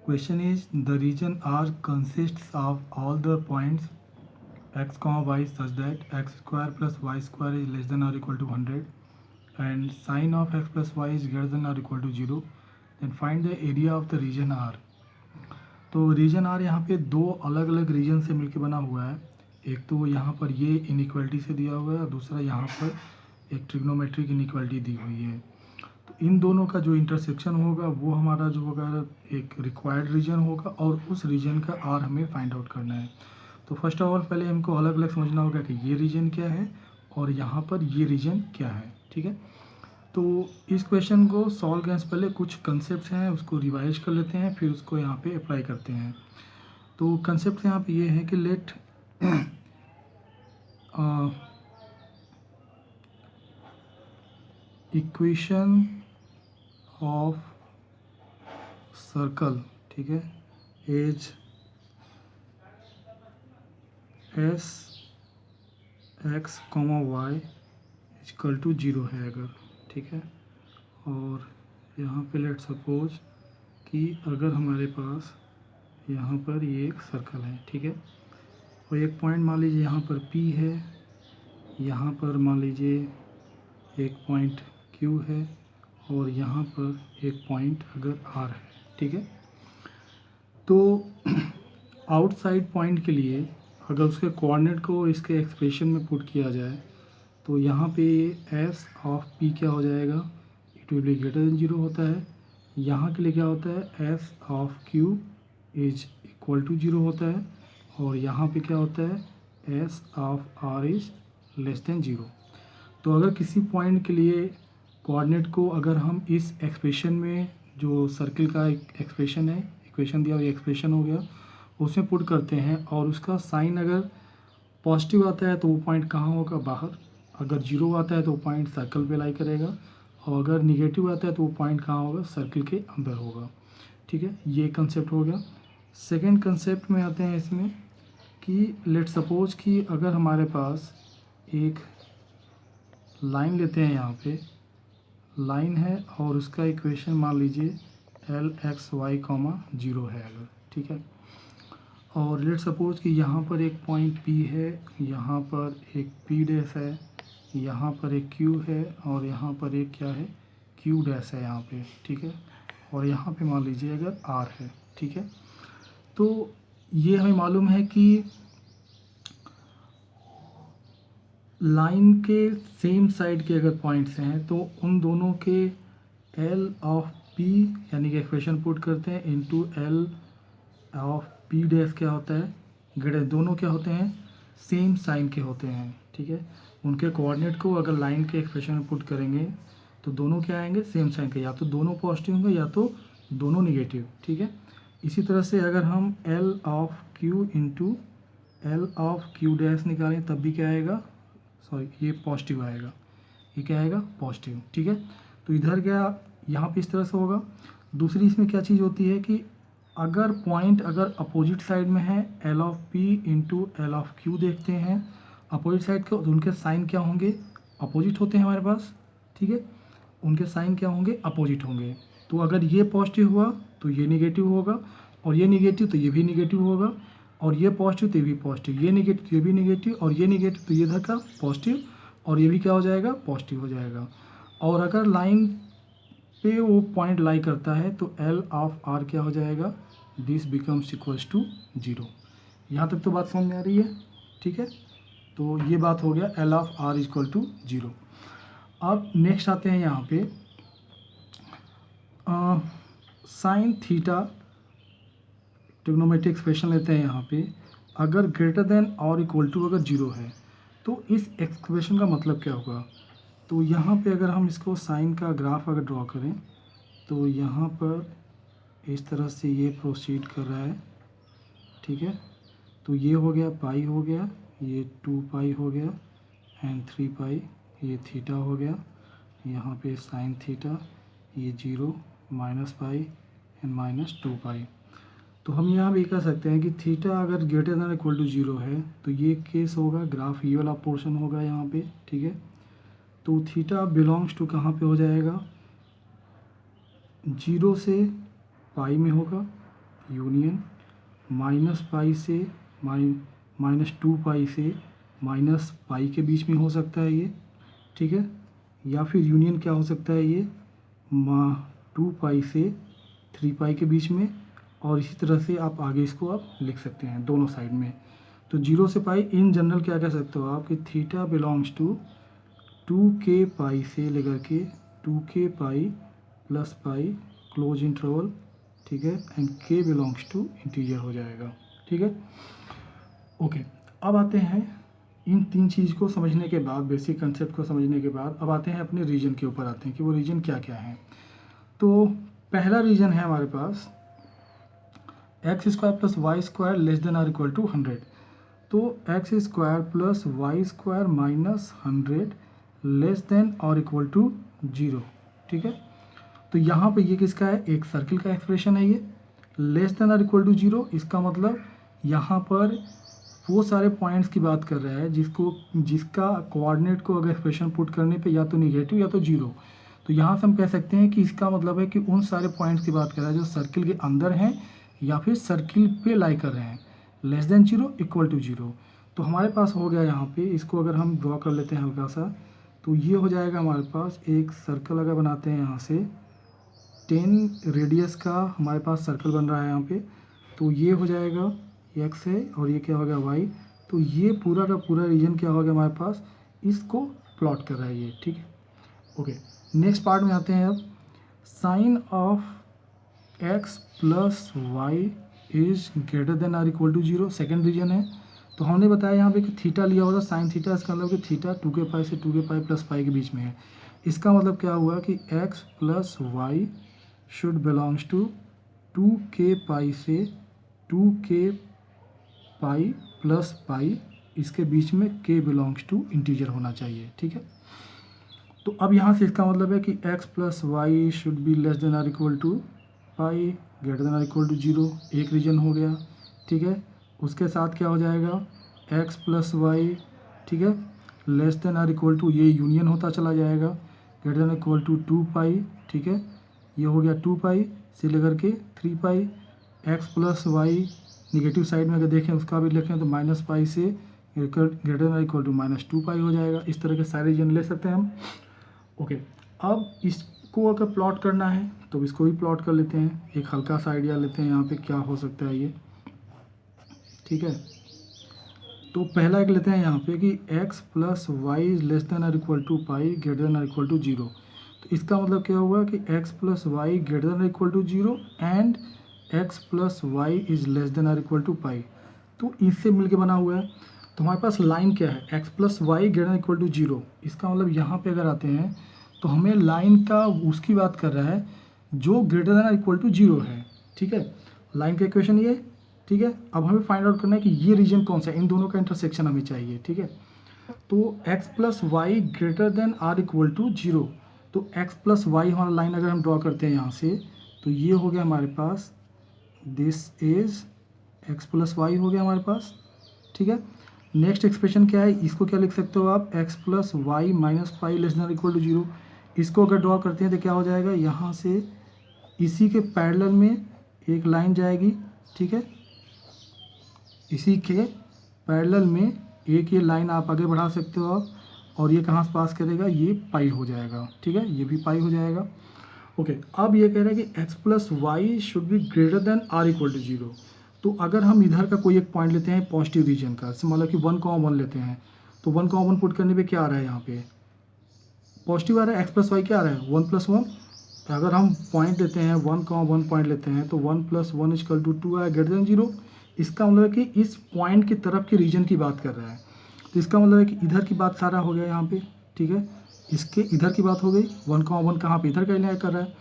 Question is, the region R consists of all the points x, y such that x square plus y square is less than or equal to 100 and sine of x plus y is greater than or equal to 0. Then find the area of the region R. तो reason are यहाँ पे दो अलग अलग reason से मिलकर बना हुआ है. एक तो यहाँ पर ये इनइक्वालिटी से दिया हुआ है और दूसरा यहाँ पर एक ट्रिग्नोमेट्रिक इनइक्वालिटी दी हुई है. तो इन दोनों का जो इंटरसेक्शन होगा वो हमारा जो होगा एक रिक्वायर्ड रीजन होगा और उस रीजन का आर हमें फाइंड आउट करना है. तो फर्स्ट ऑफ ऑल पहले हमको अलग अलग समझना होगा कि ये रीजन क्या है और यहाँ पर ये रीजन क्या है. ठीक है, तो इस क्वेश्चन को सॉल्व करने से पहले कुछ कंसेप्ट हैं उसको रिवाइज कर लेते हैं, फिर उसको यहाँ पे अप्लाई करते हैं. तो कंसेप्ट यहाँ पे ये है कि लेट इक्वेशन ऑफ सर्कल, ठीक है, as S x comma y equal to 0 है अगर, ठीक है. और यहाँ पे लेट सपोज कि अगर हमारे पास यहाँ पर ये एक सर्कल है, ठीक है, और एक पॉइंट मान लीजिए यहाँ पर P है, यहाँ पर मान लीजिए एक पॉइंट Q है और यहाँ पर एक पॉइंट अगर R है, ठीक है. तो आउटसाइड पॉइंट के लिए अगर उसके कोऑर्डिनेट को इसके एक्सप्रेशन में पुट किया जाए तो यहाँ पे S ऑफ P क्या हो जाएगा, it will be greater then 0 होता है. यहाँ के लिए क्या होता है, S of Q is equal to 0 होता है और यहाँ पे क्या होता है, S of R is less then 0. तो अगर किसी पॉइंट के लिए कोऑर्डिनेट को अगर हम इस एक्सप्रेशन में जो सर्कल का एक एक्सप्रेशन है, इक्वेशन दिया हुआ एक्सप्रेशन हो गया, उसमें पुट करते हैं और उसका साइन अगर पॉजिटिव आता है तो वो पॉइंट कहाँ होगा, बाहर. अगर 0 आता है तो वो पॉइंट सर्कल पे लाई करेगा और अगर निगेटिव आता है तो वो पॉइंट कहाँ होगा, सर्कल के अंदर होगा. ठीक है, ये कंसेप्ट हो गया. सेकेंड कंसेप्ट में आते हैं इसमें कि लेट सपोज कि अगर हमारे पास एक लाइन लेते हैं, यहाँ पे लाइन है और उसका इक्वेशन मान लीजिए LXY, 0 है अगर, ठीक है. और लेट सपोज कि यहाँ पर एक पॉइंट P है, यहाँ पर एक P डैश है, यहाँ पर एक Q है और यहाँ पर एक क्या है, Q डैश है यहाँ पे, ठीक है. और यहाँ पे मान लीजिए अगर R है, ठीक है. तो ये हमें मालूम है कि लाइन के सेम साइड के अगर पॉइंट्स हैं तो उन दोनों के L ऑफ P यानी कि एक्सप्रेशन पुट करते हैं into L of P dash क्या होता है, ग्रेटर. दोनों क्या होते हैं, सेम साइन के होते हैं, ठीक है. उनके कोऑर्डिनेट को अगर लाइन के एक्सप्रेशन में पुट करेंगे तो दोनों क्या आएंगे, सेम साइन के, या तो दोनों पॉजिटिव होंगे या तो दोनों निगेटिव, ठीक है. इसी तरह से अगर हम L of Q into L of Q dash निकालें तब भी क्या आएगा, सॉरी ये पॉजिटिव आएगा, ये क्या आएगा, पॉजिटिव, ठीक है. तो इधर क्या, यहाँ पे इस तरह से होगा. दूसरी इसमें क्या चीज़ होती है कि अगर पॉइंट अगर अपोजिट साइड में है, L of P into L of Q देखते हैं अपोजिट साइड के, तो उनके साइन क्या होंगे, अपोजिट होते हैं हमारे पास, ठीक है. उनके साइन क्या होंगे, अपोजिट होंगे. तो अगर ये पॉजिटिव हुआ तो ये निगेटिव होगा और ये निगेटिव तो ये भी निगेटिव होगा और ये पॉजिटिव तो ये भी पॉजिटिव, ये निगेटिव तो ये भी निगेटिव और ये निगेटिव तो ये इधर का पॉजिटिव और ये भी क्या हो जाएगा, पॉजिटिव हो जाएगा. और अगर लाइन पे वो पॉइंट लाई करता है तो L ऑफ R क्या हो जाएगा, दिस बिकम्स इक्वल्स टू 0. यहाँ तक तो बात समझ में आ रही है, ठीक है. तो ये बात हो गया L of R equal to 0. अब नेक्स्ट आते हैं यहाँ पे साइन थीटा ट्रिग्नोमेट्रिक एक्सप्रेशन लेते हैं. यहाँ पे अगर ग्रेटर देन और इक्वल टू अगर 0 है तो इस एक्सप्रेशन का मतलब क्या होगा. तो यहाँ पे अगर हम इसको साइन का ग्राफ अगर ड्रॉ करें तो यहाँ पर इस तरह से ये प्रोसीड कर रहा है, ठीक है. तो ये हो गया पाई हो गया, ये 2 पाई हो गया एंड 3 पाई, ये थीटा हो गया. यहाँ पे साइन थीटा, ये 0 माइनस पाई एंड माइनस 2 पाई. तो हम यहाँ भी कह सकते हैं कि थीटा अगर ग्रेटर देन इक्वल टू 0 है तो ये केस होगा, ग्राफ ये वाला पोर्शन होगा यहाँ पे, ठीक है. तो थीटा बिलोंग्स टू कहाँ पे हो जाएगा, 0 से पाई में होगा, यूनियन -π से -2π से -π के बीच में हो सकता है ये, ठीक है। या फिर यूनियन क्या हो सकता है ये 2π से 3π के बीच में, और इसी तरह से आप आगे इसको आप लिख सकते हैं दोनों साइड में। तो 0 से पाई इन जनरल क्या कह सकते हो आप कि theta belongs to 2k pi से लेकर के 2k pi plus pi closed interval, ठीक है, and k belongs to integer हो जाएगा, ठीक है। ओके, अब आते हैं इन तीन चीज़ को समझने के बाद, बेसिक कंसेप्ट को समझने के बाद अब आते हैं अपने रीजन के ऊपर आते हैं कि वो रीजन क्या क्या है। तो पहला रीजन है हमारे पास x² + y² less than or equal to 100। तो x² + y² minus 100 less than और इक्वल टू 0, ठीक है। तो यहाँ पे ये किसका है, एक सर्किल का एक्सप्रेशन है ये, लेस देन और इक्वल टू 0। इसका मतलब यहाँ पर वो सारे पॉइंट्स की बात कर रहा है जिसका कोऑर्डिनेट को अगर एक्सप्रेशन पुट करने पे या तो निगेटिव या तो 0। तो यहाँ से हम कह सकते हैं कि इसका मतलब है कि उन सारे पॉइंट्स की बात कर रहा है जो सर्किल के अंदर हैं या फिर सर्किल पे लाई कर रहे हैं, लेस देन 0 इक्वल टू 0। तो हमारे पास हो गया यहाँ पे, इसको अगर हम ड्रॉ कर लेते हैं हल्का सा, तो ये हो जाएगा हमारे पास एक सर्कल अगर बनाते हैं यहाँ से 10 रेडियस का हमारे पास सर्कल बन रहा है यहाँ पे। तो ये हो जाएगा x है और ये क्या हो गया y। तो ये पूरा का पूरा रीजन क्या हो गया हमारे पास, इसको प्लॉट कर रहा है ये, ठीक है। ओके, नेक्स्ट पार्ट में आते हैं अब। Sine of x + y is greater than or equal to 0, second region है। तो हमने बताया यहाँ पे कि थीटा लिया हुआ था साइन थीटा, इसका मतलब कि थीटा 2k पाई से 2k पाई प्लस पाई के बीच में है। इसका मतलब क्या हुआ कि x + y should belongs to 2k pi से 2k पाई प्लस पाई, इसके बीच में k बिलोंग्स टू इंटीजर होना चाहिए, ठीक है। तो अब यहाँ से इसका मतलब है कि x + y should be less than or equal to pi, greater than or equal to 0, एक रीजन हो गया, ठीक है। उसके साथ क्या हो जाएगा x + y, ठीक है, less than or equal to, ये यूनियन होता चला जाएगा, ग्रेटर देन इक्वल टू 2π, ठीक है। ये हो गया 2π से लेकर के 3π। x + y निगेटिव साइड में अगर देखें उसका भी लिखें तो -π से ग्रेटर देन इक्वल टू -2π हो जाएगा। इस तरह के सारे रीजन ले सकते हैं हम। ओके, अब इसको अगर प्लॉट करना है तो इसको भी प्लॉट कर लेते हैं, एक हल्का सा आइडिया लेते हैं यहाँ पे क्या हो सकता है ये, ठीक है। तो पहला एक लेते हैं यहाँ पे कि x + y is less than or equal to pi, greater than or equal to 0। तो इसका मतलब क्या हुआ कि x + y greater than or equal to 0 and x + y is less than or equal to pi. तो इससे मिलके बना हुआ है। तो हमारे पास लाइन क्या है, x + y greater than equal to 0। इसका मतलब यहाँ पे अगर आते हैं तो हमें लाइन का उसकी बात कर रहा है जो ग्रेटर देन इक्वल टू 0 है, ठीक है। लाइन का इक्वेशन ये, ठीक है। अब हमें फाइंड आउट करना है कि ये रीजन कौन सा है, इन दोनों का इंटरसेक्शन हमें चाहिए, ठीक है। तो x + y greater than or equal to 0। तो x + y हमारा लाइन अगर हम ड्रॉ करते हैं यहाँ से, तो ये हो गया हमारे पास, दिस इज x + y हो गया हमारे पास, ठीक है। नेक्स्ट एक्सप्रेशन क्या है, इसको क्या लिख सकते हो आप, x + y minus pi less than equal to 0। इसको अगर ड्रॉ करते हैं तो क्या हो जाएगा, यहाँ से इसी के पैरेलल में एक लाइन जाएगी, ठीक है। इसी के पैरेलल में एक ये लाइन आप आगे बढ़ा सकते हो आप, और ये कहाँ से पास करेगा, ये पाई हो जाएगा, ठीक है, ये भी पाई हो जाएगा। ओके, अब ये कह रहा है कि x + y should be greater than or equal to 0। तो अगर हम इधर का कोई एक पॉइंट लेते हैं पॉजिटिव रीजन का, मतलब कि 1,1 लेते हैं, तो 1,1 पुट करने पे क्या आ रहा है, यहाँ पे पॉजिटिव आ रहा है, x + y क्या आ रहा है 1 + 1। अगर हम पॉइंट लेते हैं 1,1 पॉइंट लेते हैं तो 1 + 1 इक्वल टू 2 आया, ग्रेटर देन 0। इसका मतलब है कि इस पॉइंट की तरफ के रीजन की बात कर रहा है। तो इसका मतलब है कि इधर की बात सारा हो गया यहाँ पे, ठीक है। इसके इधर की बात हो गई, 1,1 कहाँ पे, इधर का लिया कर रहा है।